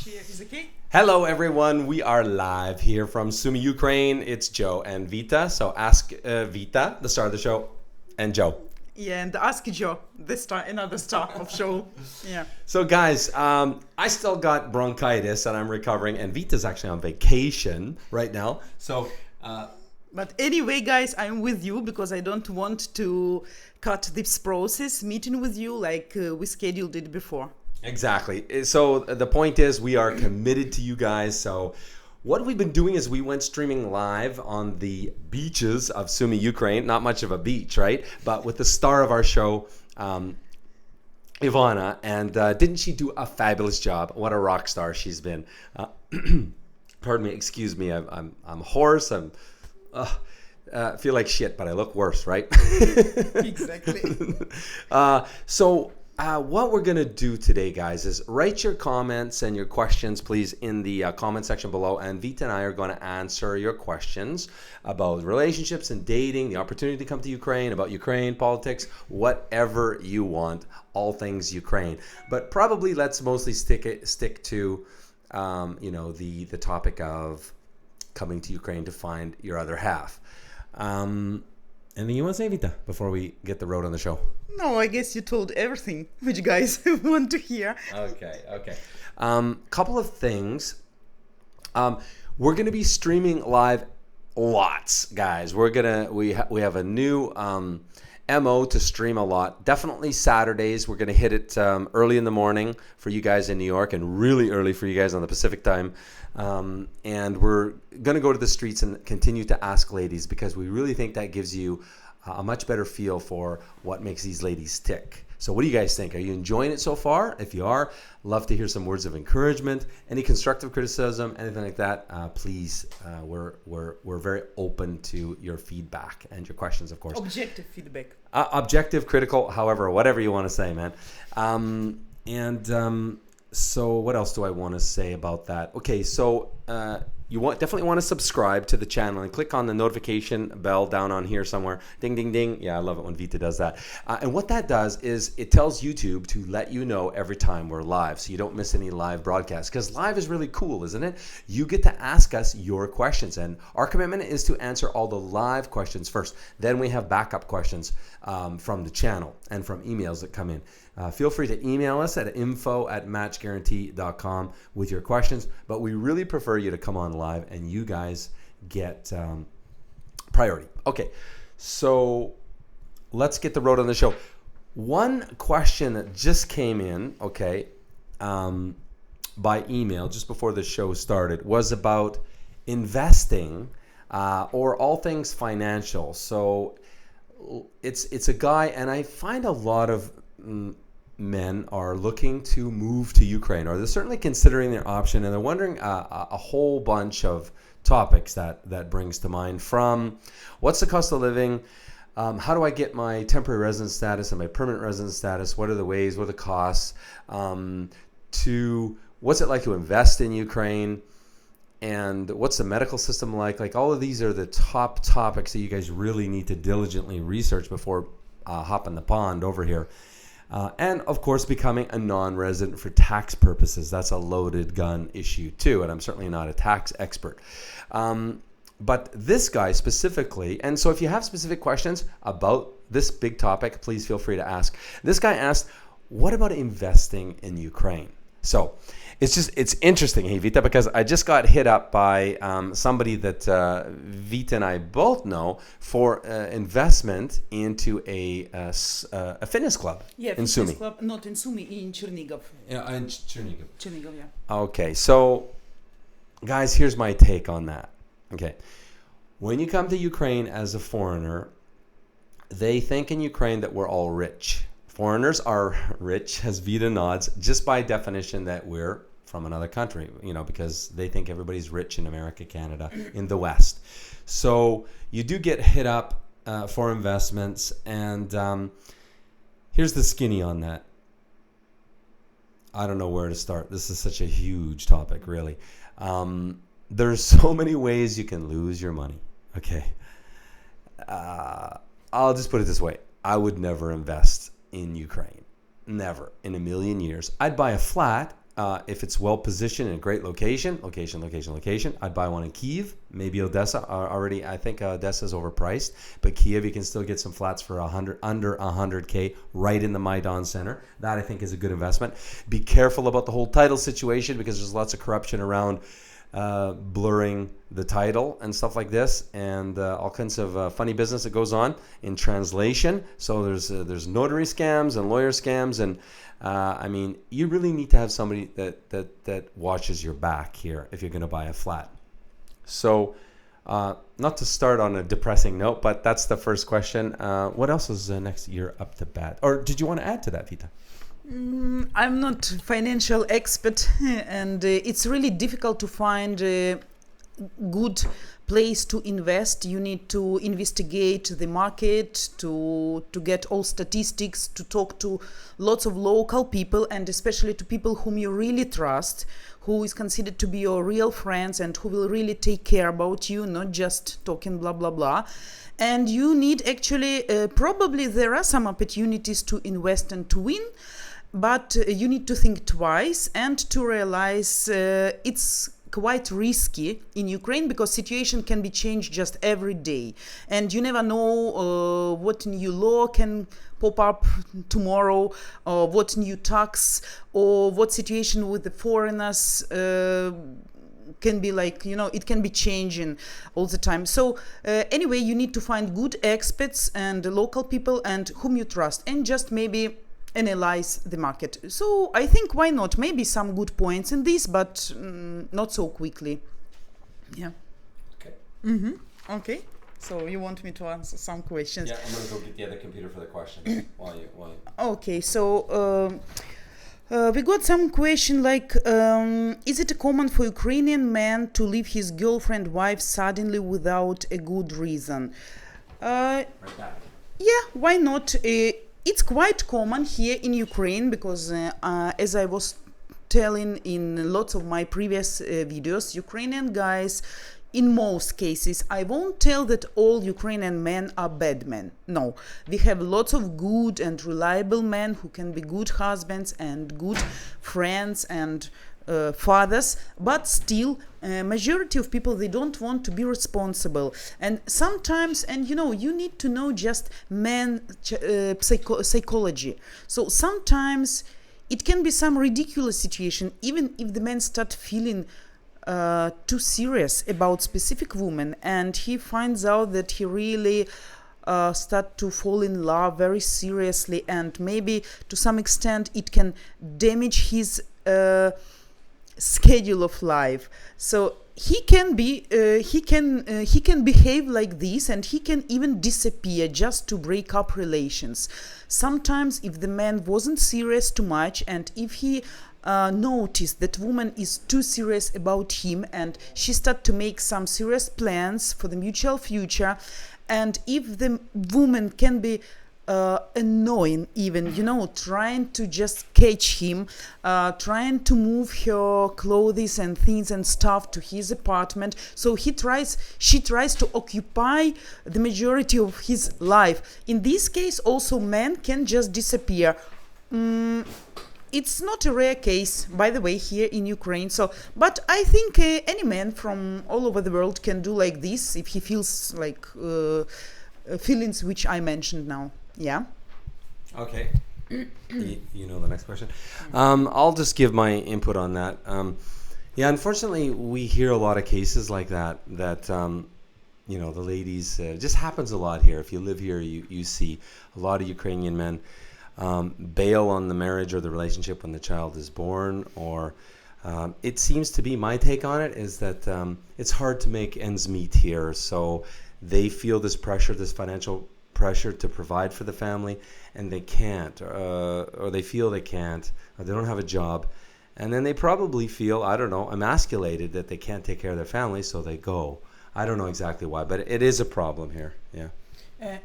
Share is okay? Hello, everyone. We are live here from Sumy, Ukraine. It's Joe and Vita. So ask Vita, the star of the show, and Joe. Yeah, and ask Joe, another star of show. Yeah. So, guys, I still got bronchitis and I'm recovering, and Vita's actually on vacation right now. So, But anyway, guys, I'm with you because I don't want to cut this process meeting with you like we scheduled it before. exactly. So, the point is, we are committed to you guys. So, what we've been doing is we went streaming live on the beaches of Sumy, Ukraine. Not much of a beach, right? But with the star of our show, Ivana, and didn't she do a fabulous job? What a rock star she's been. Pardon me, excuse me. I'm hoarse. Feel like shit, but I look worse, right? Exactly. What we're going to do today, guys, is write your comments and your questions, please, in the comment section below. And Vita and I are going to answer your questions about relationships and dating, the opportunity to come to Ukraine, about Ukraine, politics, whatever you want, all things Ukraine. But probably let's mostly stick to, the topic of coming to Ukraine to find your other half. Anything you want to say, Vita, before we get the road on the show? No, I guess you told everything which guys want to hear. Okay. Couple of things. We're gonna be streaming live lots, guys. We have a new MO to stream a lot. Definitely Saturdays. We're gonna hit it early in the morning for you guys in New York, and really early for you guys on the Pacific time. And we're gonna go to the streets and continue to ask ladies, because we really think that gives you a much better feel for what makes these ladies tick. So what do you guys think? Are you enjoying it so far? If you are, love to hear some words of encouragement, any constructive criticism, anything like that. Please, we're very open to your feedback and your questions, of course. Objective feedback. Objective, critical, however, whatever you want to say, man. So what else do I want to say about that? Okay, so you definitely want to subscribe to the channel and click on the notification bell down on here somewhere. Ding, ding, ding. Yeah, I love it when Vita does that. And what that does is it tells YouTube to let you know every time we're live, so you don't miss any live broadcasts. Because live is really cool, isn't it? You get to ask us your questions, and our commitment is to answer all the live questions first. Then we have backup questions from the channel and from emails that come in. Feel free to email us at info@matchguaranty.com with your questions, but we really prefer you to come on live and you guys get priority. Okay, so let's get the road on the show. One question that just came in, by email just before the show started was about investing or all things financial. So it's a guy, and I find a lot of men are looking to move to Ukraine, or they're certainly considering their option, and they're wondering a whole bunch of topics that brings to mind, from what's the cost of living, how do I get my temporary residence status and my permanent residence status, what are the ways, what are the costs, to what's it like to invest in Ukraine, and what's the medical system like. Like, all of these are the top topics that you guys really need to diligently research before hopping the pond over here. And of course, becoming a non-resident for tax purposes. That's a loaded gun issue too, and I'm certainly not a tax expert. But this guy specifically, and so if you have specific questions about this big topic, please feel free to ask. This guy asked, what about investing in Ukraine? So it's interesting, hey Vita, because I just got hit up by somebody that Vita and I both know for investment into a fitness club in Sumy. Club, not in Sumy, in Chernigov. Yeah, in Chernigov. Chernigov, yeah. Okay, so guys, here's my take on that. Okay, when you come to Ukraine as a foreigner, they think in Ukraine that we're all rich. Foreigners are rich, as Vita nods, just by definition that we're from another country, because they think everybody's rich in America, Canada, in the West. So you do get hit up for investments, and here's the skinny on that. I don't know where to start. This is such a huge topic, really. There's so many ways you can lose your money. Okay. I'll just put it this way. I would never invest in Ukraine. Never in a million years. I'd buy a flat if it's well positioned in a great location, I'd buy one in Kyiv, maybe Odessa. Already, I think Odessa's overpriced, but Kyiv, you can still get some flats for under 100K right in the Maidan Center. That I think is a good investment. Be careful about the whole title situation because there's lots of corruption around blurring the title and stuff like this, and all kinds of funny business that goes on in translation. So there's notary scams and lawyer scams, and I mean, you really need to have somebody that watches your back here if you're going to buy a flat. So not to start on a depressing note, but that's the first question. What else is next year up to bat? Or did you want to add to that, Vita? I'm not financial expert, and it's really difficult to find a good place to invest. You need to investigate the market, to get all statistics, to talk to lots of local people, and especially to people whom you really trust, who is considered to be your real friends and who will really take care about you, not just talking blah blah blah. And you need actually probably there are some opportunities to invest and to win, but you need to think twice and to realize it's quite risky in Ukraine because situation can be changed just every day, and you never know what new law can pop up tomorrow, or what new tax, or what situation with the foreigners can be like, it can be changing all the time. So anyway, you need to find good experts and local people and whom you trust, and just maybe analyze the market. So I think why not? Maybe some good points in this, but not so quickly. Yeah. Okay. Okay. So you want me to answer some questions? Yeah, I'm gonna go get the other computer for the questions while you. Okay. So we got some question like, is it common for Ukrainian man to leave his girlfriend, wife suddenly without a good reason? Right back. Yeah, why not? It's quite common here in Ukraine because as I was telling in lots of my previous videos, Ukrainian guys, in most cases, I won't tell that all Ukrainian men are bad men. No, we have lots of good and reliable men who can be good husbands and good friends and fathers, but still majority of people, they don't want to be responsible. And sometimes, and you need to know just man psychology. So sometimes it can be some ridiculous situation, even if the man start feeling too serious about specific woman, and he finds out that he really start to fall in love very seriously, and maybe to some extent it can damage his schedule of life. So he can behave like this, and he can even disappear just to break up relations. Sometimes if the man wasn't serious too much, and if he noticed that woman is too serious about him, and she start to make some serious plans for the mutual future, and if the woman can be annoying, even trying to just catch him, trying to move her clothes and things and stuff to his apartment, so she tries to occupy the majority of his life. In this case also men can just disappear. It's not a rare case, by the way, here in Ukraine. So, but I think any man from all over the world can do like this if he feels like feelings which I mentioned now. Yeah. Okay. You know the next question. I'll just give my input on that. Yeah, unfortunately, we hear a lot of cases like that. The ladies, just happens a lot here. If you live here, you see a lot of Ukrainian men bail on the marriage or the relationship when the child is born, or it seems to be, my take on it is that it's hard to make ends meet here. So they feel this pressure, this financial pressure to provide for the family, and they can't, or they feel they can't, or they don't have a job, and then they probably feel, I don't know, emasculated that they can't take care of their family, so they go. I don't know exactly why, but it is a problem here. Yeah.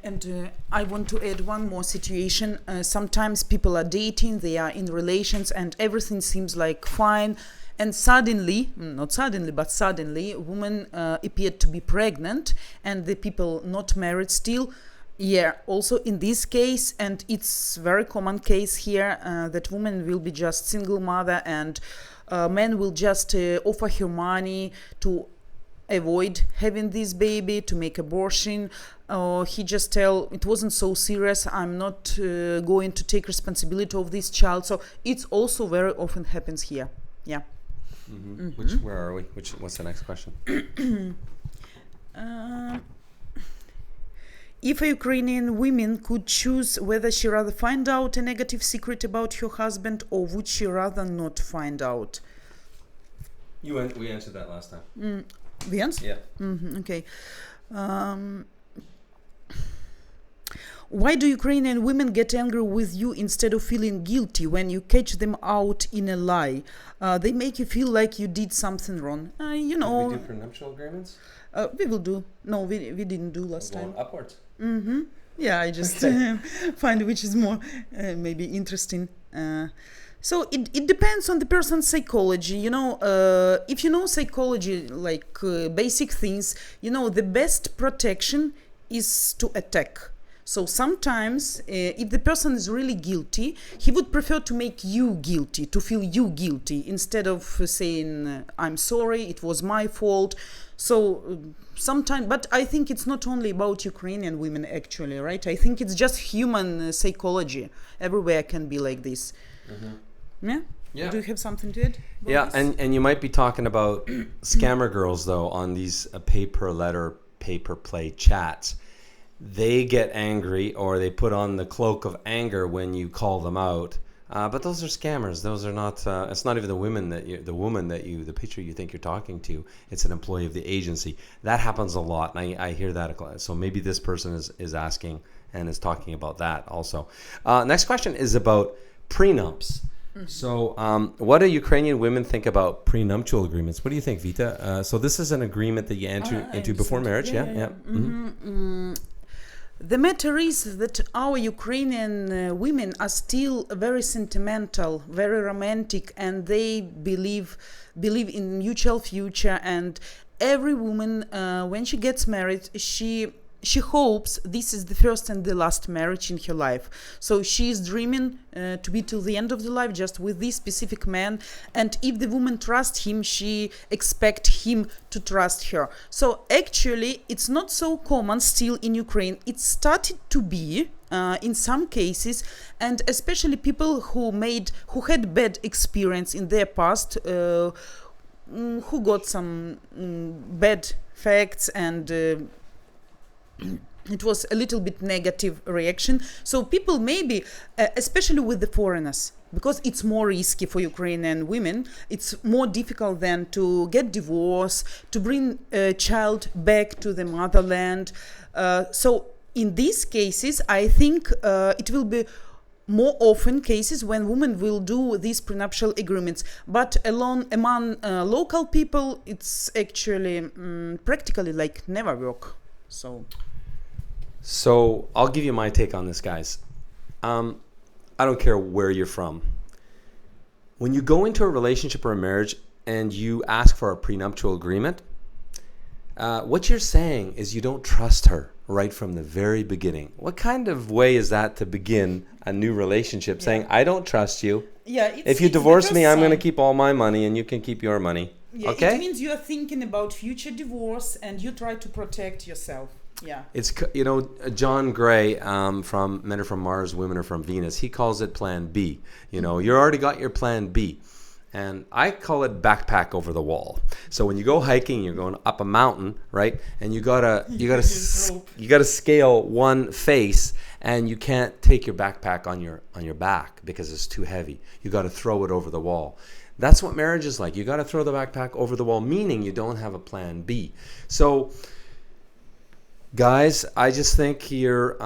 And I want to add one more situation. Sometimes people are dating, they are in relations, and everything seems like fine, and suddenly, not suddenly, but suddenly, a woman appeared to be pregnant, and the people not married still Yeah, also in this case, and it's very common case here, that woman will be just single mother, and man will just offer her money to avoid having this baby, to make abortion. He just tell it wasn't so serious, I'm not going to take responsibility of this child. So it's also very often happens here. Yeah. Where are we? What's the next question? If a Ukrainian woman could choose whether she rather find out a negative secret about her husband, or would she rather not find out? We answered that last time. The answer? Yeah. Okay. Why do Ukrainian women get angry with you instead of feeling guilty when you catch them out in a lie? They make you feel like you did something wrong. You know. Did we do prenuptial agreements? We will do. No, we didn't do last time. Upwards. Yeah, I just find which is more maybe interesting. So it depends on the person's psychology. You know, if you know psychology, like basic things, you know, the best protection is to attack. So sometimes if the person is really guilty, he would prefer to make you guilty, to feel you guilty, instead of saying, I'm sorry, it was my fault. So sometimes, but I think it's not only about Ukrainian women actually, right? I think it's just human psychology. Everywhere can be like this. Yeah? Do you have something to add? Yeah, and you might be talking about scammer girls, though, on these pay-per-letter, pay-per-play chats. They get angry, or they put on the cloak of anger when you call them out. But those are scammers. Those are not. It's not even the woman the picture you think you're talking to. It's an employee of the agency. That happens a lot, and I hear that a lot. So maybe this person is asking and is talking about that also. Next question is about prenups. So, what do Ukrainian women think about prenuptial agreements? What do you think, Vita? So this is an agreement that you enter into before marriage. Yeah. The matter is that our Ukrainian women are still very sentimental, very romantic, and they believe in mutual future. And every woman, when she gets married, she hopes this is the first and the last marriage in her life. So she is dreaming to be till the end of the life just with this specific man. And if the woman trusts him, she expects him to trust her. So actually, it's not so common still in Ukraine. It started to be in some cases, and especially people who had bad experience in their past, who got some bad facts, and it was a little bit negative reaction. So people maybe, especially with the foreigners, because it's more risky for Ukrainian women, it's more difficult than to get divorced, to bring a child back to the motherland. So in these cases, I think it will be more often cases when women will do these prenuptial agreements. But among local people, it's actually practically like never work. So I'll give you my take on this, guys. I don't care where you're from. When you go into a relationship or a marriage and you ask for a prenuptial agreement, what you're saying is you don't trust her right from the very beginning. What kind of way is that to begin a new relationship? Yeah. Saying, I don't trust you. Yeah. If you divorce me, I'm going to keep all my money and you can keep your money. Yeah, okay? It means you are thinking about future divorce and you try to protect yourself. Yeah. It's, John Gray from Men Are From Mars, Women Are From Venus, he calls it Plan B. You already got your Plan B. And I call it backpack over the wall. So when you go hiking, you're going up a mountain, right? And you gotta scale one face, and you can't take your backpack on your back because it's too heavy. You got to throw it over the wall. That's what marriage is like. You got to throw the backpack over the wall, meaning you don't have a Plan B. So, guys, I just think you're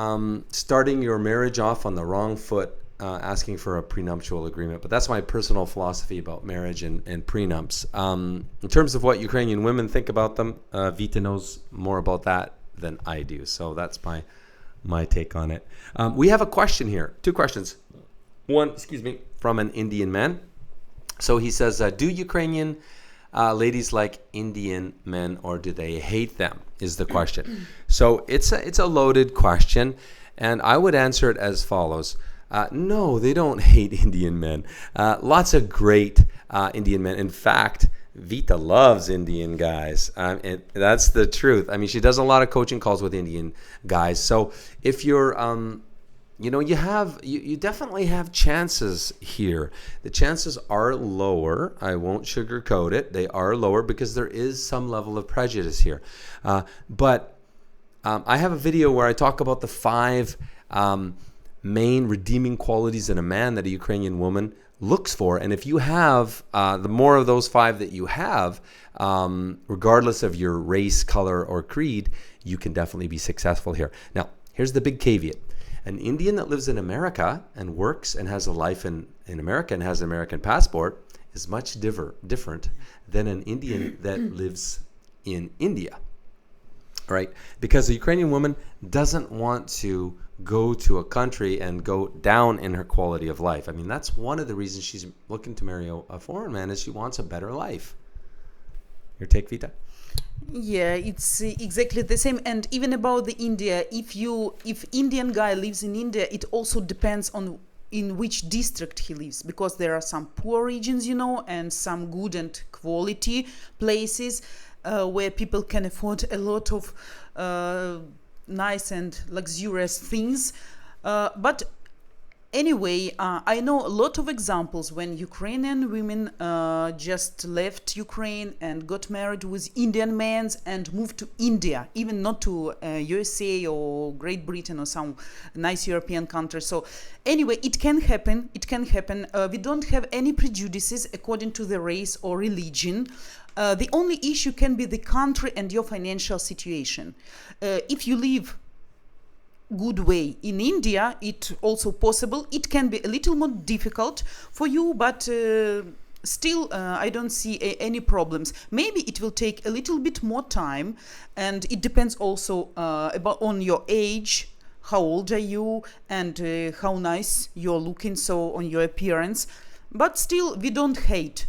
starting your marriage off on the wrong foot, asking for a prenuptial agreement. But that's my personal philosophy about marriage and prenups. In terms of what Ukrainian women think about them, Vita knows more about that than I do. So that's my take on it. We have a question here. Two questions. One, from an Indian man. So he says, do Ukrainian ladies like Indian men, or do they hate them? Is the question. So it's a loaded question, and I would answer it as follows. No, they don't hate Indian men. Lots of great Indian men. In fact, Vita loves Indian guys. And that's the truth. I mean, she does a lot of coaching calls with Indian guys. So if you're, you definitely have chances here. The chances are lower. I won't sugarcoat it. They are lower because there is some level of prejudice here. But I have a video where I talk about the 5 main redeeming qualities in a man that a Ukrainian woman looks for. And if you have the more of those 5 that you have, regardless of your race, color, or creed, you can definitely be successful here. Now, here's the big caveat. An Indian that lives in America and works and has a life in America and has an American passport is much different than an Indian that lives in India, right? Because a Ukrainian woman doesn't want to go to a country and go down in her quality of life. I mean, that's one of the reasons she's looking to marry a foreign man, is she wants a better life. Your take, Vita? Yeah, it's exactly the same. And even about the India, if Indian guy lives in India, it also depends on in which district he lives, because there are some poor regions, and some good and quality places where people can afford a lot of nice and luxurious things. But anyway, I know a lot of examples when Ukrainian women just left Ukraine and got married with Indian men and moved to India, even not to USA or Great Britain or some nice European country. So anyway, it can happen. We don't have any prejudices according to the race or religion. The only issue can be the country and your financial situation. If you live good way in India, it also possible. It can be a little more difficult for you, but still I don't see any problems. Maybe it will take a little bit more time, and it depends also about on your age, how old are you, and how nice you're looking, so on your appearance. But still, we don't hate.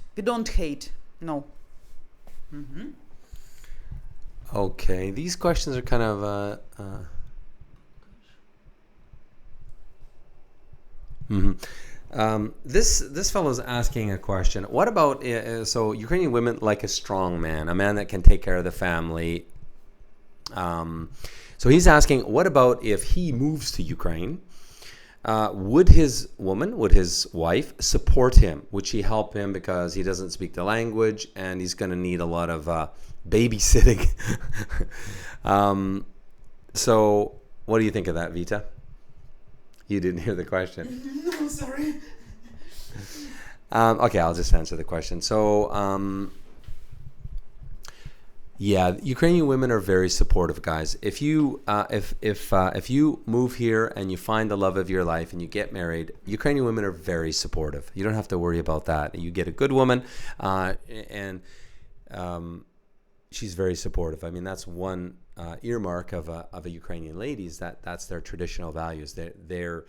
No. Mm-hmm. Okay, these questions are kind of this fellow's asking a question. What about so Ukrainian women like a strong man, a man that can take care of the family? So he's asking, what about if he moves to Ukraine? Would his wife support him? Would she help him because he doesn't speak the language and he's going to need a lot of babysitting? So what do you think of that, Vita? You didn't hear the question. No, sorry. Okay, I'll just answer the question. So, yeah, Ukrainian women are very supportive, guys. If you if you move here and you find the love of your life and you get married, Ukrainian women are very supportive. You don't have to worry about that. You get a good woman, and she's very supportive. I mean, that's one earmark of a Ukrainian lady, is that's their traditional values. They're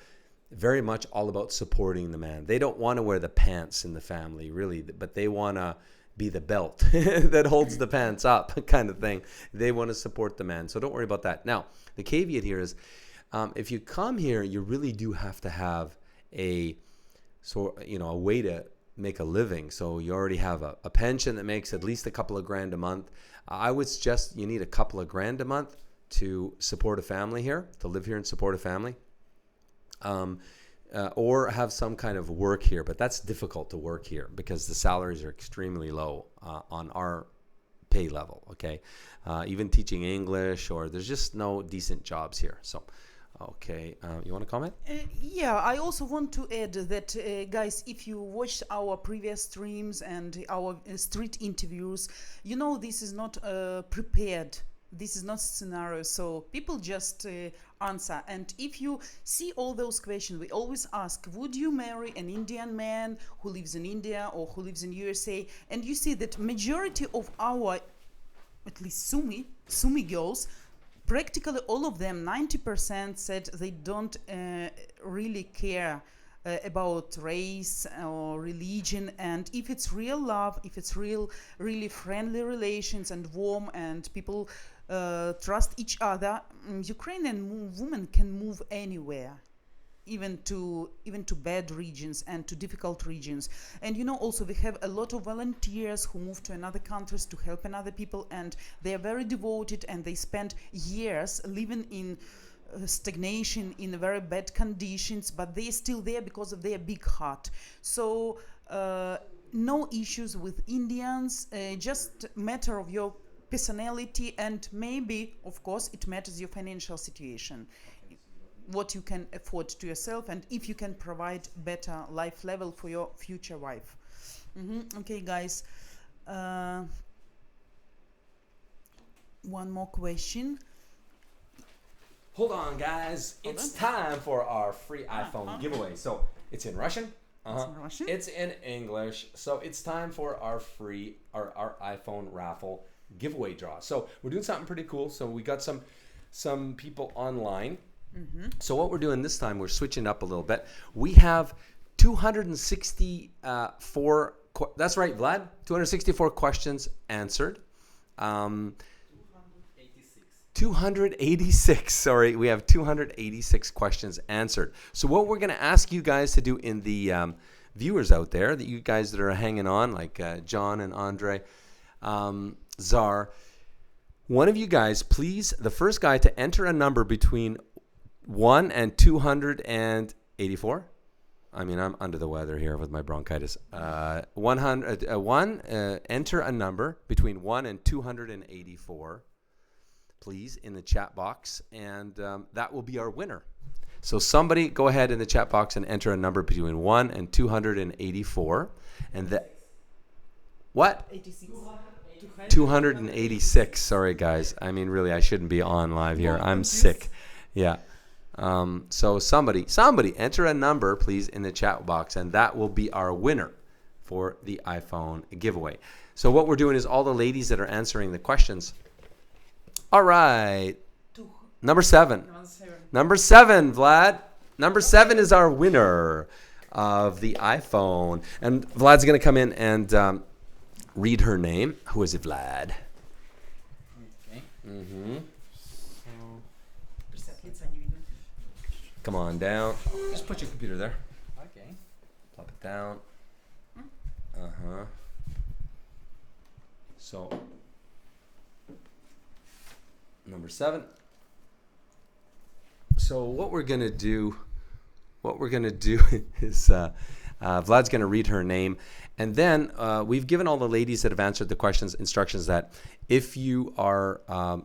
very much all about supporting the man. They don't want to wear the pants in the family, really, but they want to be the belt that holds the pants up, kind of thing. They want to support the man, so don't worry about that. Now, the caveat here is, if you come here, you really do have to have a way to make a living. So you already have a pension that makes at least a couple of grand a month. I would suggest you need a couple of grand a month to support a family here, to live here and support a family, or have some kind of work here. But that's difficult to work here because the salaries are extremely low on our pay level, okay? Even teaching English, or there's just no decent jobs here. So, okay, you want to comment? Yeah, I also want to add that, guys, if you watched our previous streams and our street interviews, this is not prepared. This is not scenario. So people just answer. And if you see all those questions, we always ask, would you marry an Indian man who lives in India or who lives in USA? And you see that majority of our, at least Sumi girls, practically all of them, 90%, said they don't really care about race or religion. And if it's real love, if it's really friendly relations and warm and people trust each other, Ukrainian women can move anywhere, even to bad regions and to difficult regions. And also we have a lot of volunteers who move to another countries to help another people, and they are very devoted, and they spend years living in stagnation, in very bad conditions, but they're still there because of their big heart. So no issues with Indians, just matter of your personality, and maybe of course it matters your financial situation, what you can afford to yourself, and if you can provide better life level for your future wife. Okay, guys, one more question. Hold on, guys. It's time for our free iPhone giveaway. So it's in Russian. It's in Russian. It's in English. So it's time for our iPhone raffle giveaway draw. So we're doing something pretty cool. So we got some people online. So what we're doing this time, we're switching up a little bit. We have 264. That's right, Vlad. 264 questions answered. 286. Sorry, we have 286 questions answered. So what we're going to ask you guys to do, in the viewers out there, that you guys that are hanging on, like John and Andre, Czar, one of you guys, please, the first guy to enter a number between 1 and 284. I mean, I'm under the weather here with my bronchitis. Enter a number between 1 and 284, please, in the chat box, and that will be our winner. So somebody go ahead in the chat box and enter a number between 1 and 284. And that, what? 86. 286. Sorry, guys. I mean, really, I shouldn't be on live here. I'm sick. Yeah. So somebody enter a number, please, in the chat box, and that will be our winner for the iPhone giveaway. So what we're doing is all the ladies that are answering the questions. All right. Number 7. Number 7, Vlad. Number 7 is our winner of the iPhone. And Vlad's going to come in and read her name. Who is it, Vlad? Okay. Come on down. Just put your computer there. Okay. Plop it down. So, number 7. So what we're gonna do is Vlad's gonna read her name, and then we've given all the ladies that have answered the questions instructions that if you are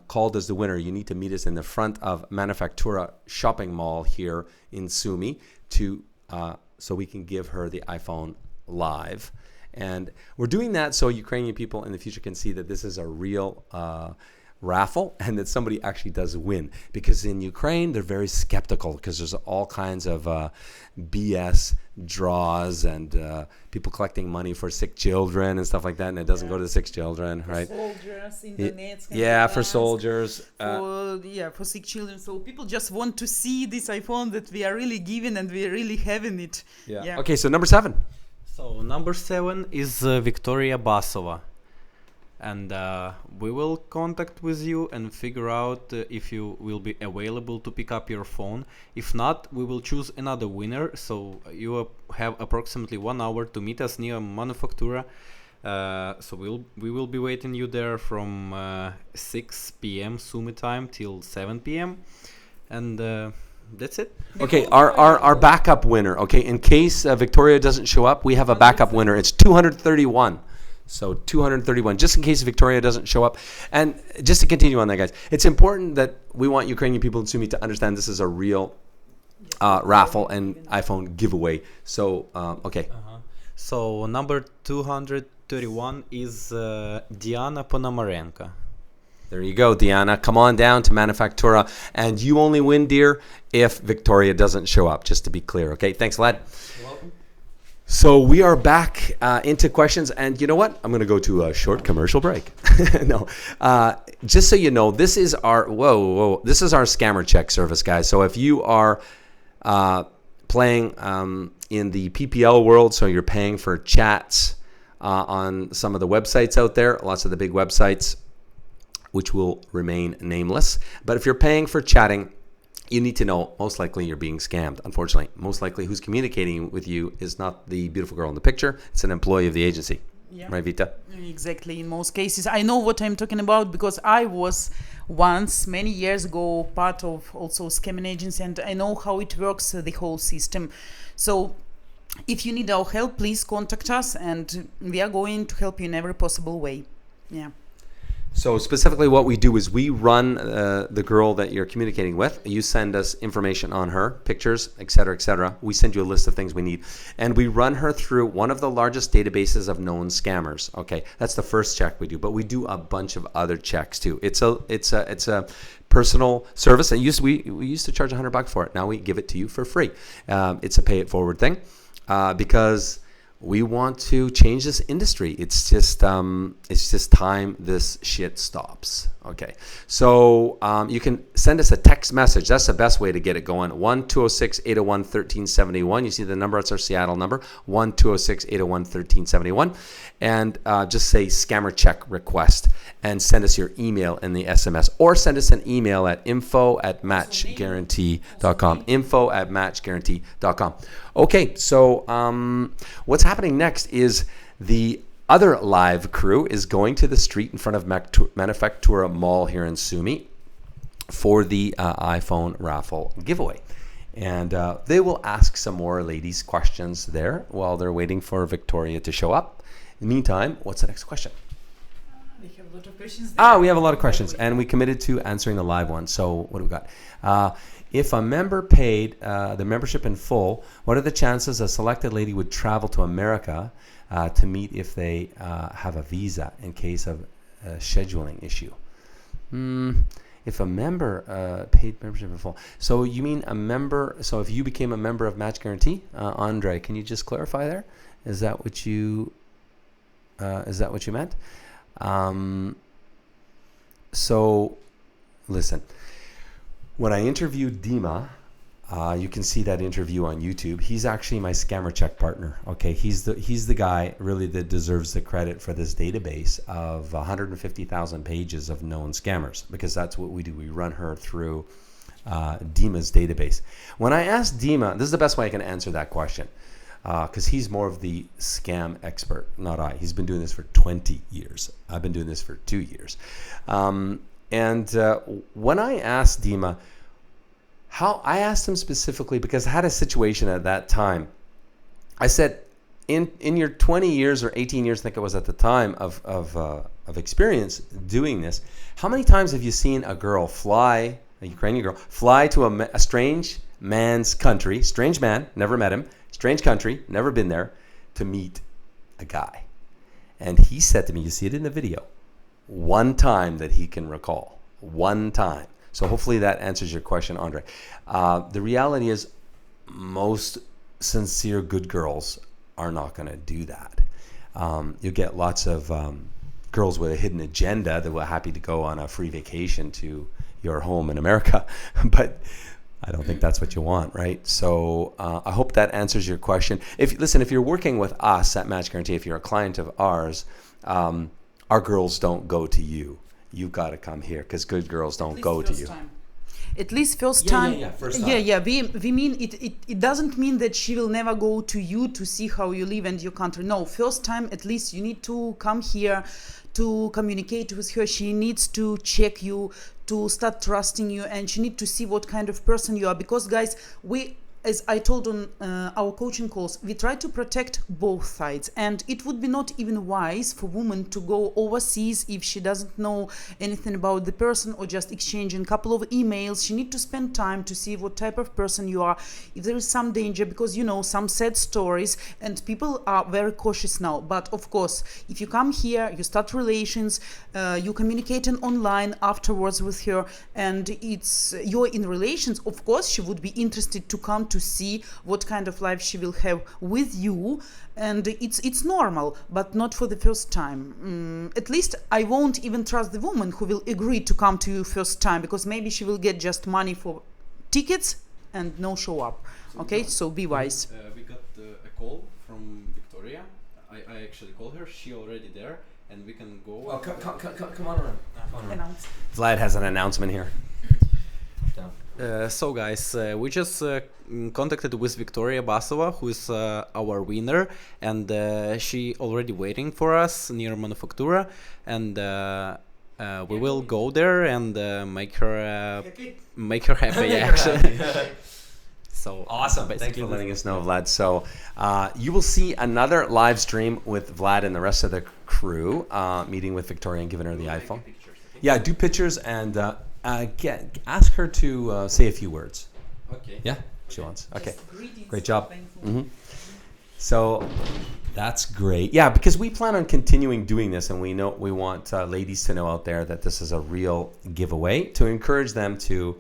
called as the winner, you need to meet us in the front of Manufactura shopping mall here in Sumy so we can give her the iPhone live. And we're doing that so Ukrainian people in the future can see that this is a real raffle and that somebody actually does win. Because in Ukraine, they're very skeptical because there's all kinds of BS draws and people collecting money for sick children and stuff like that, and it doesn't go to the sick children, right? Soldiers in Donetsk. Yeah, for soldiers. For sick children. So people just want to see this iPhone that we are really giving and we are really having it. Yeah. Okay, so number 7. So number 7 is Victoria Basova. And we will contact with you and figure out if you will be available to pick up your phone. If not, we will choose another winner. So you have approximately 1 hour to meet us near Manufactura. So we will be waiting you there from 6 p.m. Sumy time till 7 p.m. And that's it. Okay, our backup winner. Okay, in case Victoria doesn't show up, we have a backup winner. It's 231. So 231, just in case Victoria doesn't show up. And just to continue on that, guys, it's important that we want Ukrainian people in Sumy to understand this is a real raffle and iPhone giveaway. So, okay. So number 231 is Diana Ponomarenko. There you go, Diana. Come on down to Manufactura. And you only win, dear, if Victoria doesn't show up, just to be clear. Okay, thanks, lad. You're welcome. So we are back into questions, and you know what? I'm going to go to a short commercial break. No, just so you know, this is our this is our scammer check service, guys. So if you are playing, in the PPL world, so you're paying for chats on some of the websites out there, lots of the big websites, which will remain nameless. But if you're paying for chatting, you need to know most likely you're being scammed, unfortunately. Most likely who's communicating with you is not the beautiful girl in the picture, it's an employee of the agency. Yeah. Right, Vita? Exactly. In most cases, I know what I'm talking about because I was once, many years ago, part of also scamming agency, and I know how it works, the whole system. So if you need our help, please contact us, and we are going to help you in every possible way. Yeah. So specifically what we do is we run the girl that you're communicating with. You send us information on her, pictures, et cetera, et cetera. We send you a list of things we need. And we run her through one of the largest databases of known scammers. Okay, that's the first check we do. But we do a bunch of other checks too. It's a personal service. And we used to charge $100 for it. Now we give it to you for free. It's a pay it forward thing because we want to change this industry. It's just time this shit stops. Okay, so you can send us a text message. That's the best way to get it going. 1-206-801-1371. You see the number, it's our Seattle number, 1-206-801-1371. And just say scammer check request and send us your email in the SMS, or send us an email at info@matchguaranty.com, info@matchguaranty.com. Okay, so what's happening next is the other live crew is going to the street in front of Manufactura Mall here in Sumi for the iPhone raffle giveaway. And they will ask some more ladies questions there while they're waiting for Victoria to show up. In the meantime, what's the next question? We have a lot of questions there. We have a lot of questions, and we committed to answering the live ones. So what do we got? If a member paid the membership in full, what are the chances a selected lady would travel to America to meet if they have a visa in case of a scheduling issue? If a member paid membership in full. So you mean a member, so if you became a member of Match Guarantee, Andre, can you just clarify there? Is that what you meant? So listen. When I interviewed Dima, you can see that interview on YouTube. He's actually my scammer check partner. Okay, he's the guy really that deserves the credit for this database of 150,000 pages of known scammers, because that's what we do. We run her through Dima's database. When I asked Dima, this is the best way I can answer that question, because he's more of the scam expert, not I. He's been doing this for 20 years. I've been doing this for 2 years. And when I asked Dima, I asked him specifically because I had a situation at that time. I said, in your 20 years or 18 years, I think it was at the time of experience doing this, how many times have you seen a girl fly, a Ukrainian girl, fly to a strange man's country, strange man, never met him, strange country, never been there, to meet a guy? And he said to me, you see it in the video, one time that he can recall. One time. So hopefully that answers your question, Andre. The reality is most sincere good girls are not going to do that. You get lots of girls with a hidden agenda that were happy to go on a free vacation to your home in America. But I don't think that's what you want, right? So I hope that answers your question. If you're working with us at Match Guarantee, if you're a client of ours, our girls don't go to you. You've got to come here because good girls don't go to you. At least first time. First time. We mean it doesn't mean that she will never go to you to see how you live and your country. No, first time at least you need to come here to communicate with her. She needs to check you, to start trusting you, and she needs to see what kind of person you are. Because guys, as I told on our coaching calls, we try to protect both sides, and it would be not even wise for women to go overseas if she doesn't know anything about the person, or just exchanging a couple of emails. She needs to spend time to see what type of person you are, if there is some danger, because some sad stories and people are very cautious now. But of course, if you come here, you start relations, you communicating online afterwards with her, and you're in relations, of course she would be interested to come to see what kind of life she will have with you, and it's normal, but not for the first time. At least I won't even trust the woman who will agree to come to you first time, because maybe she will get just money for tickets and no show up. Okay, so be wise. We got actually call her. She already there, and we can go. Oh, come on around. Announce. Vlad has an announcement here. So guys, we just contacted with Victoria Basova, who is our winner, and she already waiting for us near Manufactura, and we will go there and make her happy actually. So Awesome. Thanks for letting us know, Vlad. So you will see another live stream with Vlad and the rest of the crew meeting with Victoria and giving her the iPhone. Yeah, do pictures and ask her to say a few words. Okay. Yeah, she wants. Okay, Greetings. great job. So that's great. Yeah, because we plan on continuing doing this, and we want ladies to know out there that this is a real giveaway to encourage them to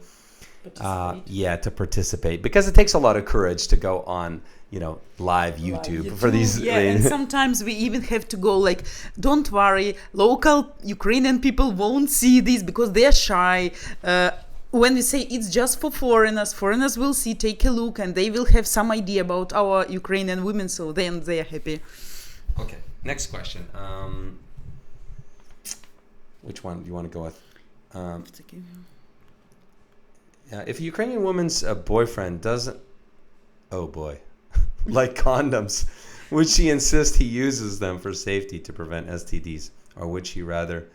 to participate, because it takes a lot of courage to go on live YouTube for these and sometimes we even have to go like, don't worry, local Ukrainian people won't see this because they're shy. When we say it's just for foreigners will see, take a look, and they will have some idea about our Ukrainian women, so then they're happy. Okay, next question. Which one do you want to go with? If a Ukrainian woman's boyfriend doesn't, oh boy, like condoms, would she insist he uses them for safety to prevent STDs, or would she rather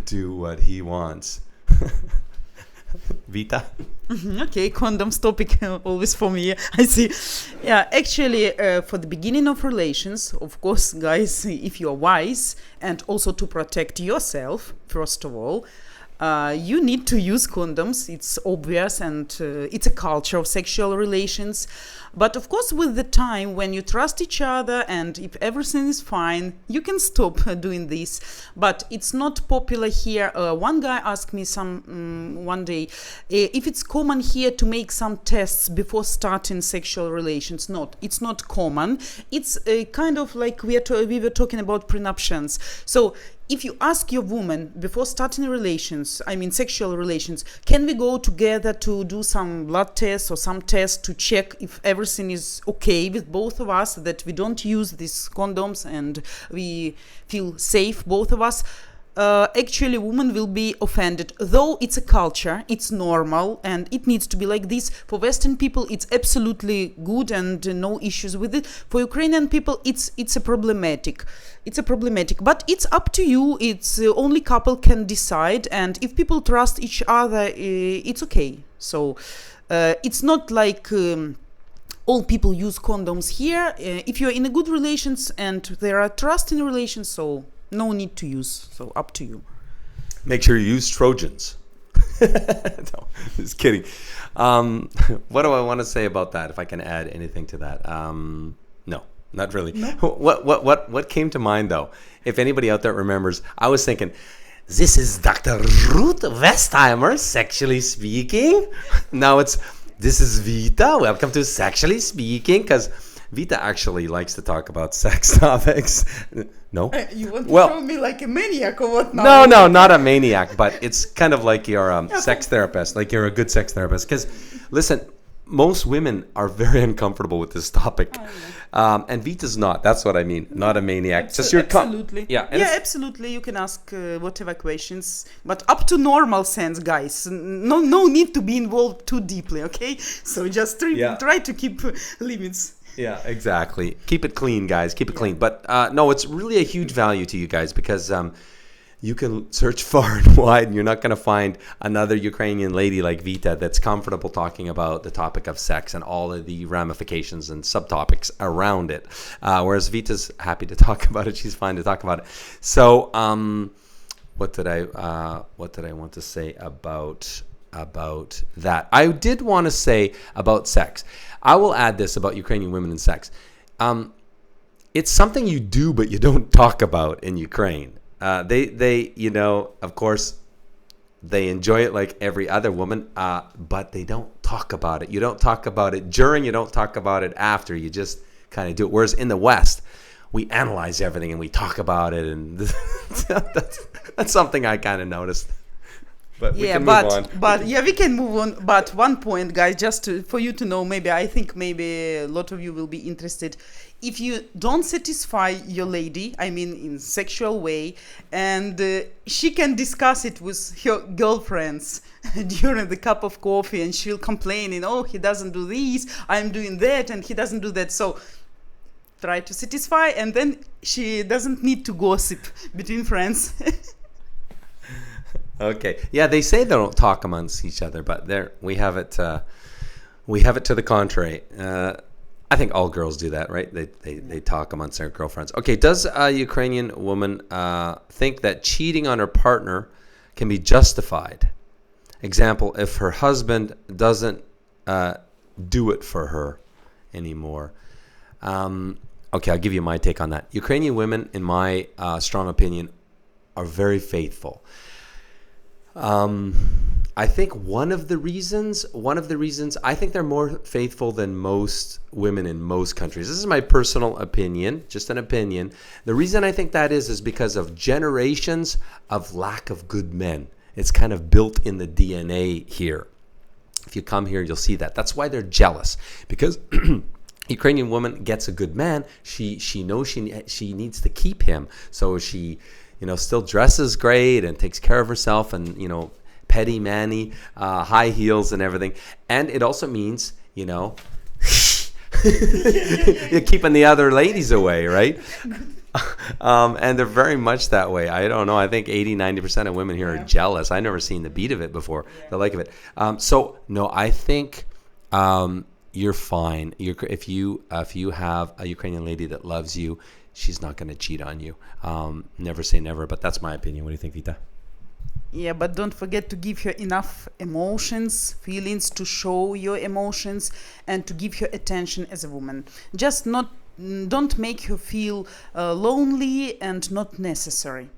do what he wants? Vita? Okay, condoms topic always for me. I see. Yeah, actually, for the beginning of relations, of course, guys, if you're wise, and also to protect yourself, first of all, you need to use condoms. It's obvious, and it's a culture of sexual relations. But of course, with the time, when you trust each other and if everything is fine, you can stop doing this. But it's not popular here. One guy asked me one day if it's common here to make some tests before starting sexual relations. It's not common. It's kind of like we were talking about prenuptials. So if you ask your woman before starting relations, sexual relations, can we go together to do some blood tests or some tests to check if everything is okay with both of us, that we don't use these condoms and we feel safe, both of us? Actually, women will be offended. Though it's a culture, it's normal, and it needs to be like this. For Western people, it's absolutely good and no issues with it. For Ukrainian people, it's a problematic. But it's up to you. It's only couple can decide, and if people trust each other, it's okay. So it's not like all people use condoms here. If you're in a good relations and there are trust in relations, so no need to use. So up to you. Make sure you use Trojans. No, just kidding. What do I want to say about that? If I can add anything to that? No, not really. No? What came to mind though? If anybody out there remembers, I was thinking, this is Dr. Ruth Westheimer, sexually speaking. Now this is Vita. Welcome to Sexually Speaking, because Vita actually likes to talk about sex topics. No? You want to show me like a maniac or what now? No, not a maniac, but it's kind of like you're a sex therapist, like you're a good sex therapist. Because, listen, most women are very uncomfortable with this topic. And Vita's not. That's what I mean. Not a maniac. Just your absolutely. Absolutely. You can ask whatever questions, but up to normal sense, guys. No need to be involved too deeply, okay? So just try to keep limits. Yeah, exactly. Keep it clean, guys. Keep it clean. But no, it's really a huge value to you guys, because you can search far and wide and you're not going to find another Ukrainian lady like Vita that's comfortable talking about the topic of sex and all of the ramifications and subtopics around it. Whereas Vita's happy to talk about it. She's fine to talk about it. So what did I want to say about that? I did want to say about sex. I will add this about Ukrainian women and sex. It's something you do, but you don't talk about in Ukraine. They of course, they enjoy it like every other woman, but they don't talk about it. You don't talk about it during, you don't talk about it after. You just kind of do it. Whereas in the West, we analyze everything and we talk about it. And that's something I kind of noticed. But we Yeah, can move on. but yeah, we can move on. But one point, guys, just for you to know, maybe I think maybe a lot of you will be interested. If you don't satisfy your lady, I mean in sexual way, and she can discuss it with her girlfriends during the cup of coffee, and she'll complain, oh, he doesn't do this, I'm doing that, and he doesn't do that. So try to satisfy, and then she doesn't need to gossip between friends. Okay. Yeah, they say they don't talk amongst each other, but there we have it. We have it to the contrary. I think all girls do that, right? They talk amongst their girlfriends. Okay. Does a Ukrainian woman think that cheating on her partner can be justified? Example: if her husband doesn't do it for her anymore. Okay, I'll give you my take on that. Ukrainian women, in my strong opinion, are very faithful. I think one of the reasons, I think they're more faithful than most women in most countries. This is my personal opinion, just an opinion. The reason I think that is because of generations of lack of good men. It's kind of built in the DNA here. If you come here, you'll see that. That's why they're jealous, because Ukrainian woman gets a good man. She knows she needs to keep him, so she, still dresses great and takes care of herself, and petty manny, high heels and everything. And it also means you're keeping the other ladies away, right? And they're very much that way. I don't know. I think 80-90% of women here are jealous. I've never seen the beat of it before, the like of it. So no, I think you're fine. If you have a Ukrainian lady that loves you, she's not going to cheat on you. Never say never, but that's my opinion. What do you think, Vita? Yeah, but don't forget to give her enough emotions, feelings, to show your emotions and to give her attention as a woman. Just don't make her feel lonely and not necessary.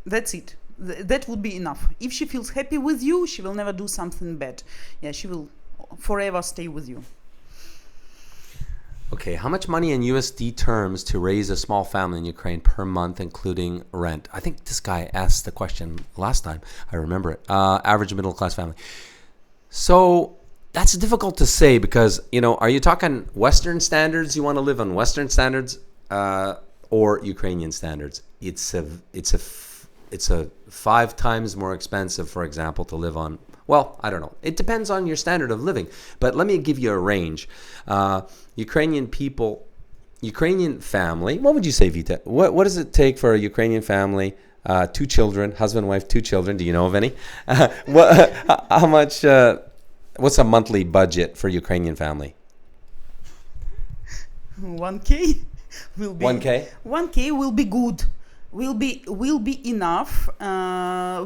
That's it. That would be enough. If she feels happy with you, she will never do something bad. Yeah, she will forever stay with you. Okay, how much money in USD terms to raise a small family in Ukraine per month, including rent? I think this guy asked the question last time. I remember it. Average middle class family. So that's difficult to say because, are you talking Western standards? You want to live on Western standards or Ukrainian standards? It's a 5 times more expensive, for example, to live on. Well, I don't know. It depends on your standard of living. But let me give you a range. Ukrainian family. What would you say, Vita? What does it take for a Ukrainian family? 2 children, husband, wife, 2 children. Do you know of any? How much? What's a monthly budget for Ukrainian family? 1K will be 1K. 1K will be good. Will be enough.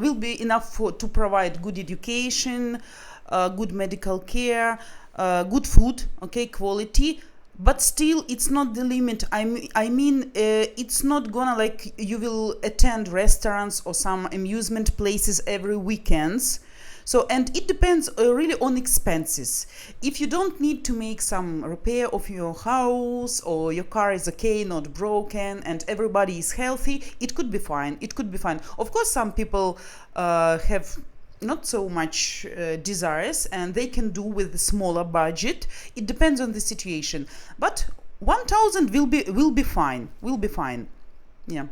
Will be enough to provide good education, good medical care, good food. Okay, quality. But still, it's not the limit. I mean, it's not gonna like you will attend restaurants or some amusement places every weekends. So, and it depends really on expenses. If you don't need to make some repair of your house or your car is okay, not broken, and everybody is healthy, it could be fine. Of course, some people have not so much desires and they can do with a smaller budget. It depends on the situation. But 1,000 will be fine. Yeah.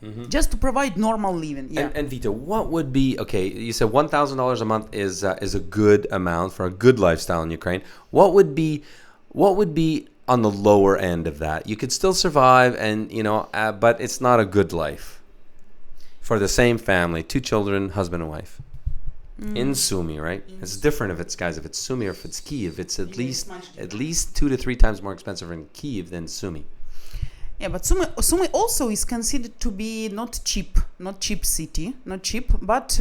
Mm-hmm. Just to provide normal living. Yeah. And Vita, what would be okay? You said $1,000 a month is a good amount for a good lifestyle in Ukraine. What would be on the lower end of that? You could still survive, and but it's not a good life for the same family, 2 children, husband and wife. In Sumy, right? It's different if it's Sumy or if it's Kyiv. It's at least 2 to 3 times more expensive in Kyiv than Sumy. Yeah, but Sumy also is considered to be not cheap city, but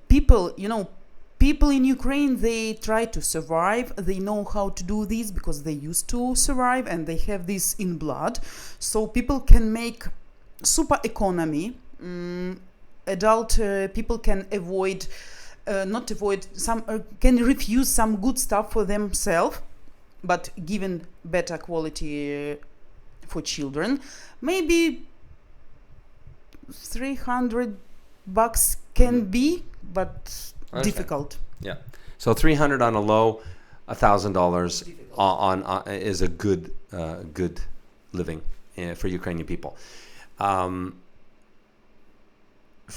people in Ukraine, they try to survive. They know how to do this because they used to survive and they have this in blood. So people can make super economy. Adult people can can refuse some good stuff for themselves, but given better quality for children, maybe $300 can be, but Okay. difficult. Yeah. So 300 on a low, $1,000 on is a good good living for Ukrainian people.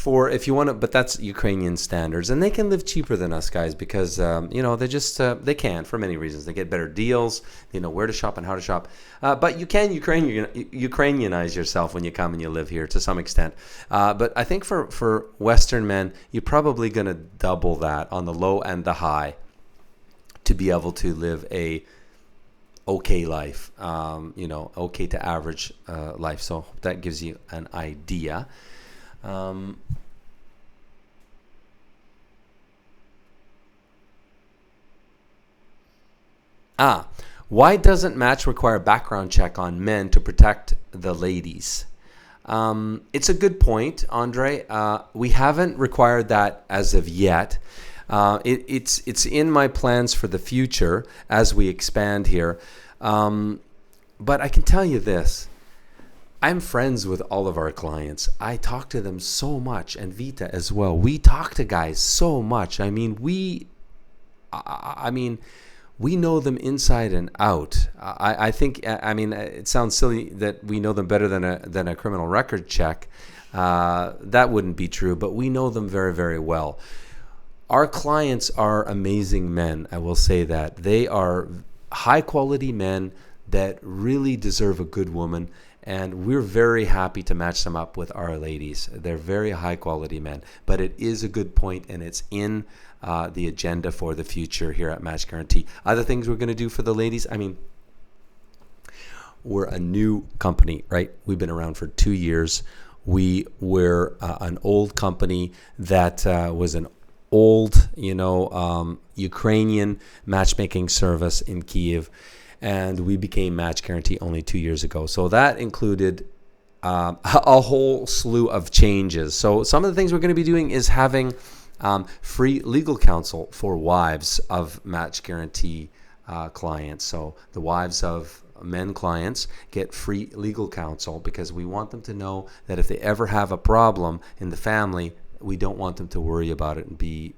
For if you want to, but that's Ukrainian standards, and they can live cheaper than us guys because they just they can for many reasons. They get better deals, they know where to shop and how to shop. But you can Ukrainianize yourself when you come and you live here to some extent. But I think for Western men, you're probably going to double that on the low and the high to be able to live a okay life, okay to average life. So that gives you an idea. Why doesn't Match require a background check on men to protect the ladies? It's a good point, Andre. We haven't required that as of yet. It's in my plans for the future as we expand here. But I can tell you this. I'm friends with all of our clients. I talk to them so much, and Vita as well. We talk to guys so much. I mean, we know them inside and out. I think, it sounds silly that we know them better than a criminal record check. That wouldn't be true, but we know them very, very well. Our clients are amazing men. I will say that. They are high quality men that really deserve a good woman. And we're very happy to match them up with our ladies. They're very high quality men. But it is a good point, and it's in the agenda for the future here at Match Guarantee. Other things we're going to do for the ladies, we're a new company, right? We've been around for 2 years. We were an old company that was an old, Ukrainian matchmaking service in Kyiv. And we became Match Guarantee only 2 years ago. So that included a whole slew of changes. So some of the things we're going to be doing is having free legal counsel for wives of Match Guarantee clients. So the wives of men clients get free legal counsel because we want them to know that if they ever have a problem in the family, we don't want them to worry about it and be,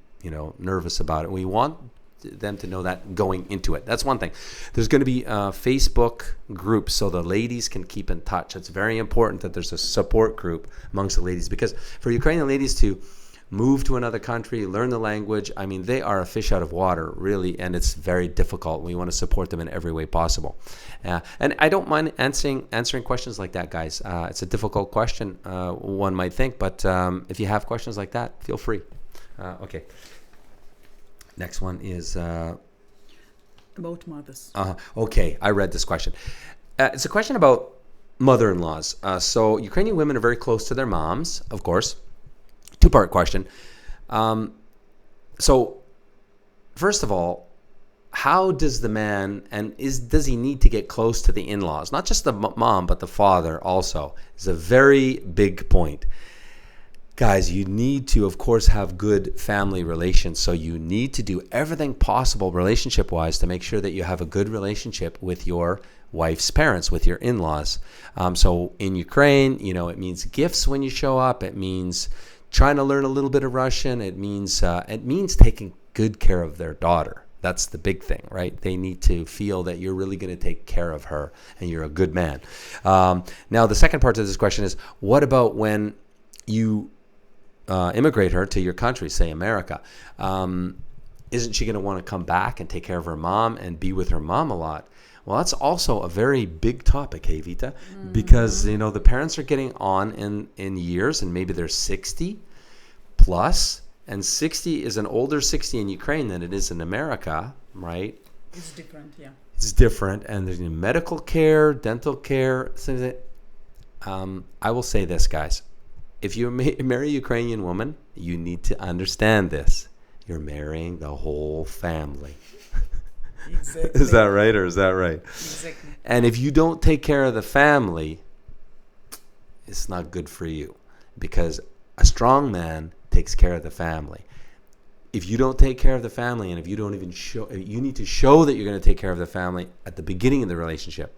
nervous about it. We want them to know that going into it. That's one thing. There's going to be Facebook groups so the ladies can keep in touch. It's very important that there's a support group amongst the ladies because for Ukrainian ladies to move to another country, learn the language, they are a fish out of water, really, and it's very difficult. We want to support them in every way possible. And I don't mind answering questions like that, guys. It's a difficult question, one might think, but if you have questions like that, feel free. Okay. Next one is about mothers. Okay, I read this question. It's a question about mother-in-laws. So Ukrainian women are very close to their moms, of course. Two-part question. So first of all, how does the man does he need to get close to the in-laws? Not just the mom, but the father also. Is a very big point. Guys, you need to, of course, have good family relations. So you need to do everything possible relationship-wise to make sure that you have a good relationship with your wife's parents, with your in-laws. So in Ukraine, it means gifts when you show up. It means trying to learn a little bit of Russian. It means taking good care of their daughter. That's the big thing, right? They need to feel that you're really going to take care of her and you're a good man. Now, the second part of this question is, what about when you immigrate her to your country, say America? Isn't she going to want to come back and take care of her mom and be with her mom a lot? Well, that's also a very big topic, hey, Vita, because, the parents are getting on in years and maybe they're 60 plus, and 60 is an older 60 in Ukraine than it is in America, right? It's different, yeah. It's different, and there's medical care, dental care, things that, I will say this, guys. If you marry a Ukrainian woman, you need to understand this. You're marrying the whole family. Exactly. Is that right, or is that right? Exactly. And if you don't take care of the family, it's not good for you, because a strong man takes care of the family. If you don't take care of the family, and if you don't even you need to show that you're going to take care of the family at the beginning of the relationship.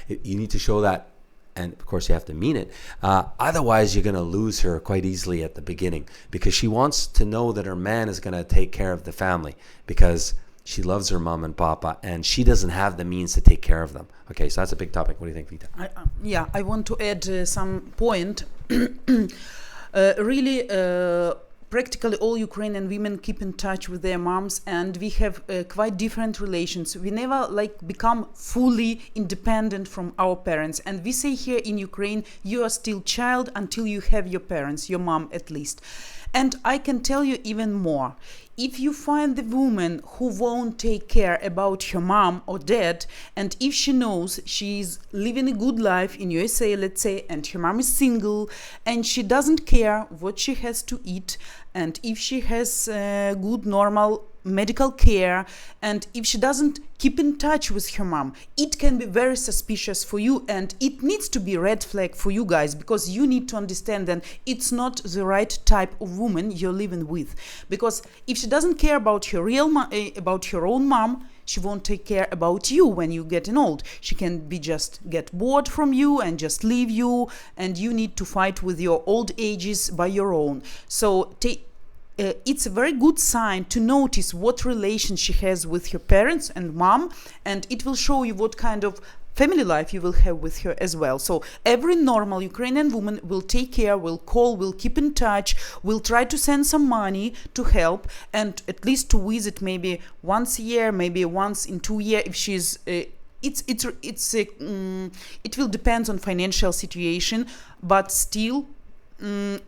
You need to show that and of course you have to mean it. Otherwise, you're going to lose her quite easily at the beginning, because she wants to know that her man is going to take care of the family, because she loves her mom and papa, and she doesn't have the means to take care of them. Okay, so that's a big topic. What do you think, Vita? I want to add some point. Really, practically all Ukrainian women keep in touch with their moms, and we have quite different relations. We never become fully independent from our parents, and we say here in Ukraine, you are still child until you have your parents, your mom at least. And I can tell you even more. If you find the woman who won't take care about her mom or dad, and if she knows she's living a good life in USA, let's say, and her mom is single, and she doesn't care what she has to eat, and if she has good normal medical care, and if she doesn't keep in touch with her mom, it can be very suspicious for you, and it needs to be red flag for you guys, because you need to understand that it's not the right type of woman you're living with. Because if she doesn't care about her about her own mom, she won't take care about you when you're getting old. She can be just get bored from you and just leave you, and you need to fight with your old ages by your own. So it's a very good sign to notice what relation she has with her parents and mom, and it will show you what kind of family life you will have with her as well. So every normal Ukrainian woman will take care, will call, will keep in touch, will try to send some money to help, and at least to visit maybe once a year, maybe once in 2 years if she's it will depend on financial situation, but still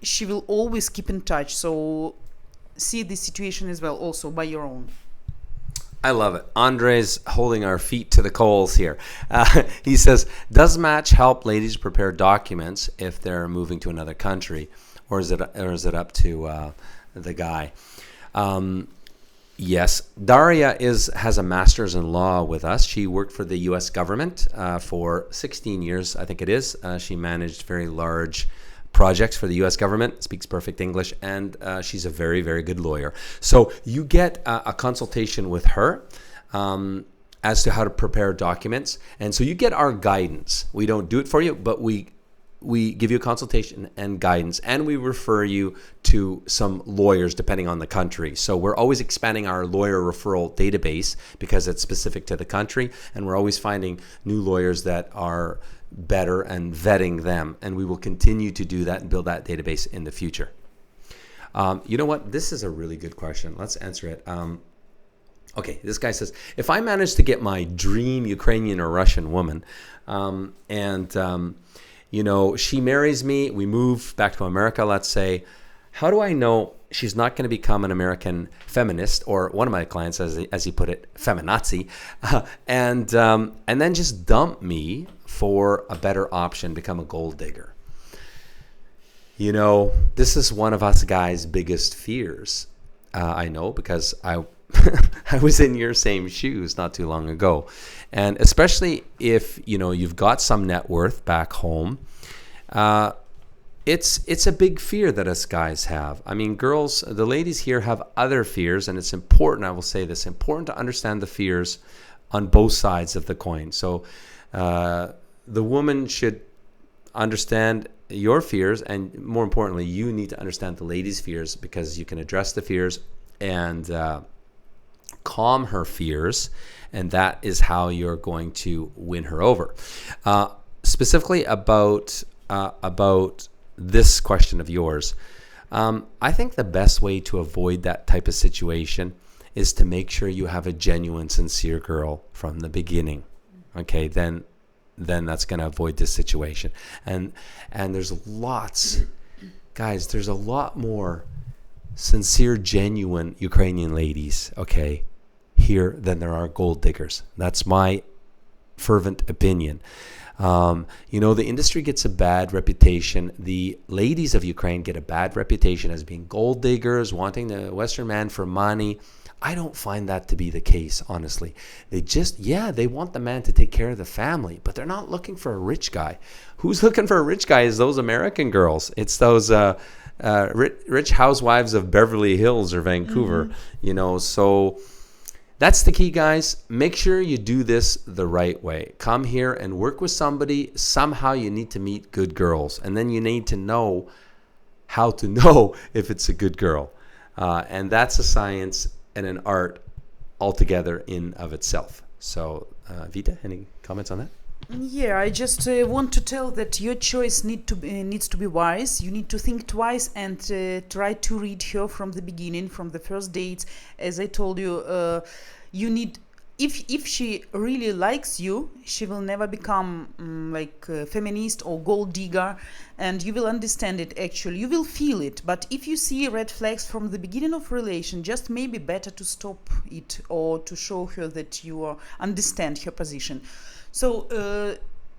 she will always keep in touch. So see this situation as well also by your own. I love it. Andre's holding our feet to the coals here. He says, does Match help ladies prepare documents if they're moving to another country, or is it up to the guy? Yes, Daria has a master's in law with us. She worked for the U.S. government for 16 years, I think it is. She managed very large projects for the U.S. government, speaks perfect English, and she's a very, very good lawyer. So you get a consultation with her as to how to prepare documents. And so you get our guidance. We don't do it for you, but we give you a consultation and guidance, and we refer you to some lawyers depending on the country. So we're always expanding our lawyer referral database because it's specific to the country, and we're always finding new lawyers that are better and vetting them, and we will continue to do that and build that database in the future. You know what? This is a really good question. Let's answer it. Okay, this guy says, if I manage to get my dream Ukrainian or Russian woman, she marries me, we move back to America, let's say, how do I know she's not going to become an American feminist, or one of my clients, as he put it, feminazi, and then just dump me for a better option, become a gold digger? You know, this is one of us guys' biggest fears. I know, because I was in your same shoes not too long ago. And especially if, you've got some net worth back home, it's a big fear that us guys have. I mean, girls, the ladies here have other fears, and it's important, I will say this, important to understand the fears on both sides of the coin. So the woman should understand your fears, and more importantly, you need to understand the lady's fears, because you can address the fears and calm her fears, and that is how you're going to win her over. Specifically about this question of yours, I think the best way to avoid that type of situation is to make sure you have a genuine, sincere girl from the beginning. Okay, then that's going to avoid this situation. And there's lots, guys, there's a lot more sincere, genuine Ukrainian ladies, okay, here than there are gold diggers. That's my fervent opinion. The industry gets a bad reputation. The ladies of Ukraine get a bad reputation as being gold diggers, wanting the Western man for money. I don't find that to be the case, honestly. They want the man to take care of the family, but they're not looking for a rich guy. Who's looking for a rich guy is those American girls. It's those rich housewives of Beverly Hills or Vancouver, So That's the key, guys. Make sure you do this the right way. Come here and work with somebody. Somehow you need to meet good girls. And then you need to know how to know if it's a good girl. And that's a science and an art altogether in of itself. So, Vita, any comments on that? Yeah, I just want to tell that your choice needs to be wise. You need to think twice and try to read her from the beginning, from the first dates. As I told you, you need. If she really likes you, she will never become like a feminist or gold digger, and you will understand it. Actually, you will feel it. But if you see red flags from the beginning of relation, just maybe better to stop it or to show her that you understand her position. So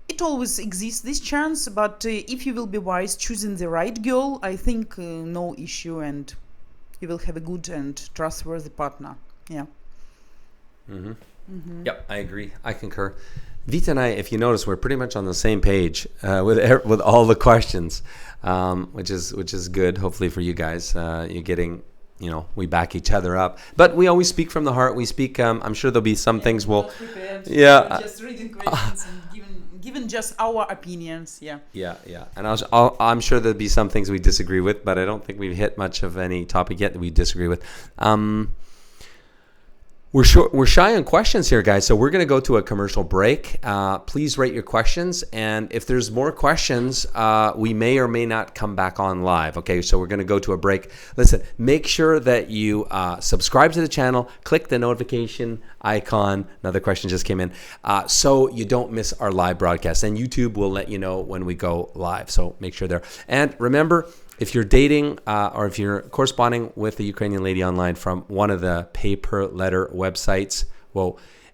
it always exists, this chance, but if you will be wise choosing the right girl, I think no issue, and you will have a good and trustworthy partner. Yeah. Yep, I agree. I concur. Vita and I, if you notice, we're pretty much on the same page with all the questions, which is good. Hopefully for you guys, you're getting. We back each other up, but we always speak from the heart. We speak. I'm sure there'll be some things we'll. Yeah. Just reading questions and giving just our opinions. Yeah. Yeah. And I'm sure there'll be some things we disagree with, but I don't think we've hit much of any topic yet that we disagree with. We're shy on questions here, guys, so we're going to go to a commercial break. Please rate your questions, and if there's more questions, we may or may not come back on live. Okay, so we're going to go to a break. Listen, make sure that you subscribe to the channel, click the notification icon. Another question just came in, so you don't miss our live broadcast, and YouTube will let you know when we go live, so make sure there. And remember, if you're dating or if you're corresponding with a Ukrainian lady online from one of the pay-per-letter websites,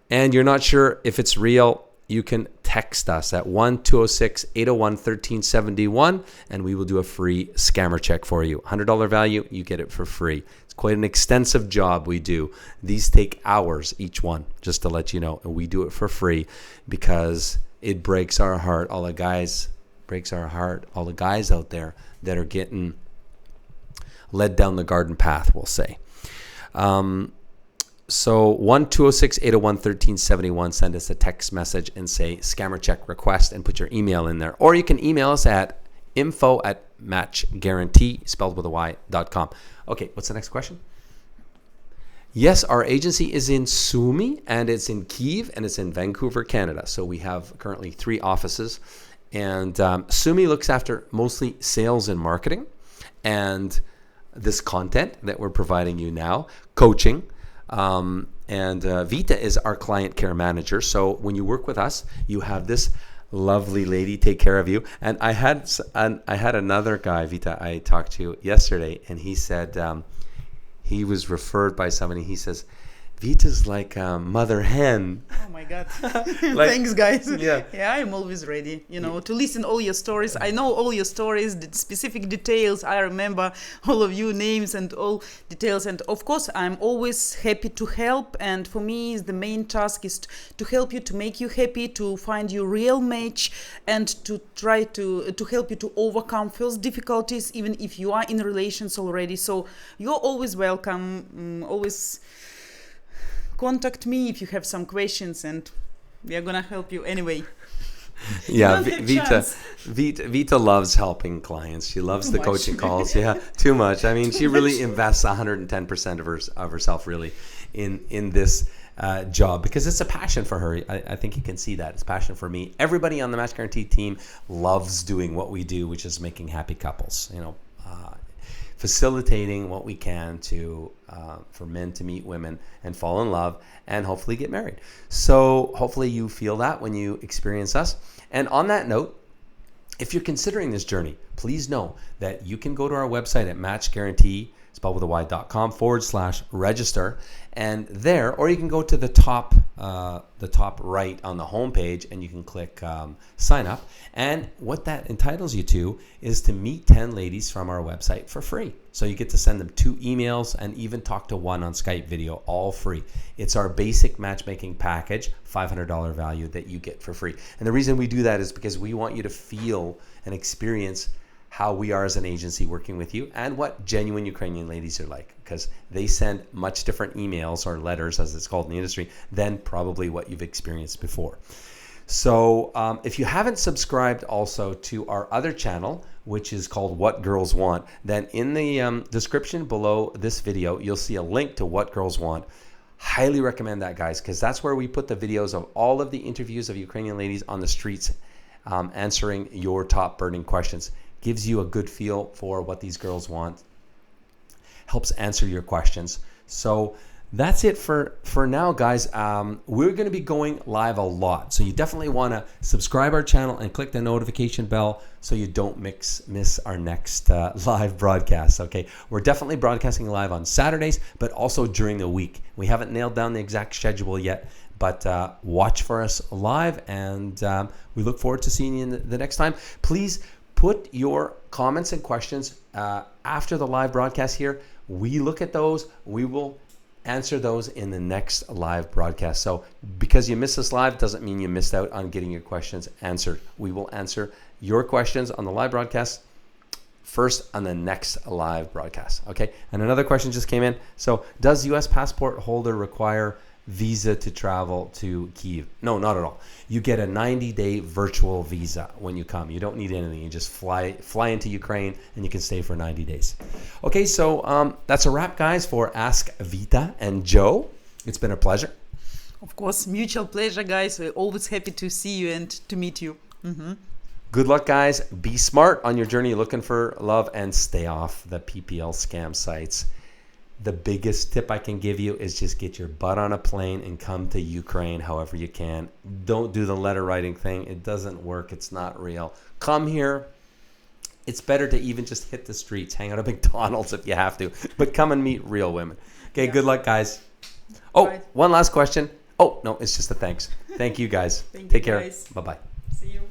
and you're not sure if it's real, you can text us at 1-206-801-1371, and we will do a free scammer check for you. $100 value, you get it for free. It's quite an extensive job we do. These take hours each one, just to let you know, and we do it for free because it breaks our heart. All the guys out there that are getting led down the garden path, we'll say. So 1-206-801-1371, send us a text message and say scammer check request and put your email in there. Or you can email us at info@matchguaranty, spelled with a Y.com. Okay, what's the next question? Yes, our agency is in Sumy, and it's in Kyiv, and it's in Vancouver, Canada. So we have currently 3 offices. And Sumi looks after mostly sales and marketing and this content that we're providing you now, coaching. And Vita is our client care manager. So when you work with us, you have this lovely lady take care of you. And I had another guy, Vita, I talked to yesterday, and he said he was referred by somebody. He says, Vita's like a mother hen. Oh my God. Thanks, guys. Yeah, I'm always ready, to listen all your stories. I know all your stories, the specific details. I remember all of you names and all details. And of course, I'm always happy to help. And for me, the main task is to help you, to make you happy, to find your real match, and to try to help you to overcome first difficulties, even if you are in relations already. So you're always welcome, always contact me if you have some questions, and we are gonna help you anyway. Yeah, Vita loves helping clients. She loves the coaching calls. Yeah, too much. I mean, she really invests 110% of herself really in this job because it's a passion for her. I think you can see that. It's passion for me. Everybody on the Match Guarantee team loves doing what we do, which is making happy couples. Facilitating what we can to for men to meet women and fall in love and hopefully get married. So hopefully you feel that when you experience us. And on that note, if you're considering this journey, please know that you can go to our website at matchguarantee, spelled with a Y.com /register, and there, or you can go to the top right on the homepage, and you can click sign up. And what that entitles you to is to meet 10 ladies from our website for free. So you get to send them 2 emails and even talk to one on Skype video, all free. It's our basic matchmaking package, $500 value that you get for free. And the reason we do that is because we want you to feel and experience how we are as an agency working with you and what genuine Ukrainian ladies are like, because they send much different emails or letters, as it's called in the industry, than probably what you've experienced before. So if you haven't subscribed also to our other channel, which is called What Girls Want, then in the description below this video, you'll see a link to What Girls Want. Highly recommend that, guys, because that's where we put the videos of all of the interviews of Ukrainian ladies on the streets answering your top burning questions. Gives you a good feel for what these girls want. Helps answer your questions. So that's it for now, guys. We're going to be going live a lot. So you definitely want to subscribe our channel and click the notification bell so you don't miss our next live broadcast. Okay, we're definitely broadcasting live on Saturdays, but also during the week. We haven't nailed down the exact schedule yet, but watch for us live, and we look forward to seeing you the next time. Please put your comments and questions after the live broadcast here. We look at those. We will answer those in the next live broadcast. So because you missed this live doesn't mean you missed out on getting your questions answered. We will answer your questions on the live broadcast first on the next live broadcast. Okay. And another question just came in. So does U.S. passport holder require visa to travel to Kyiv? No, not at all. You get a 90-day virtual visa when you come. You don't need anything. You just fly into Ukraine and you can stay for 90 days. Okay, so that's a wrap, guys, for Ask Vita and Joe. It's been a pleasure. Of course, mutual pleasure, guys. We're always happy to see you and to meet you. Good luck, guys. Be smart on your journey looking for love and stay off the PPL scam sites. The biggest tip I can give you is just get your butt on a plane and come to Ukraine however you can. Don't do the letter writing thing. It doesn't work. It's not real. Come here. It's better to even just hit the streets, hang out at McDonald's if you have to, but come and meet real women. Okay, Good luck, guys. Oh, one last question. Oh, no, it's just a thanks. Thank you, guys. Take care. Guys. Bye-bye. See you.